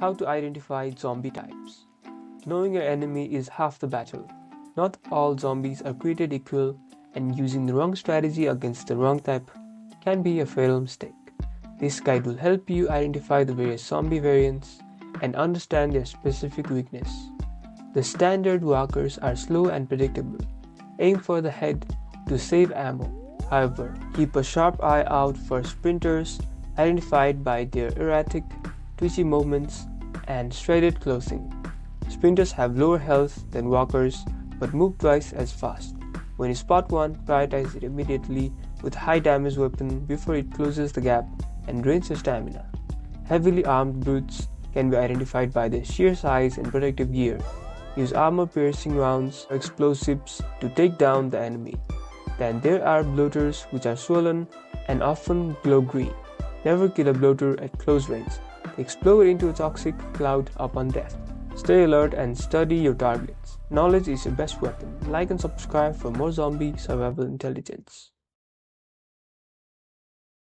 How to identify zombie types. Knowing your enemy is half the battle. Not all zombies are created equal, and using the wrong strategy against the wrong type can be a fatal mistake. This guide will help you identify the various zombie variants and understand their specific weakness. The standard walkers are slow and predictable. Aim for the head to save ammo. However, keep a sharp eye out for sprinters, identified by their erratic, twitchy movements and shredded clothing. Sprinters have lower health than walkers but move twice as fast. When you spot one, prioritize it immediately with a high damage weapon before it closes the gap and drains your stamina. Heavily armed brutes can be identified by their sheer size and protective gear. Use armor-piercing rounds or explosives to take down the enemy. Then there are bloaters, which are swollen and often glow green. Never kill a bloater at close range. They explode into a toxic cloud upon death. Stay alert and study your targets. Knowledge is your best weapon. Like and subscribe for more zombie survival intelligence.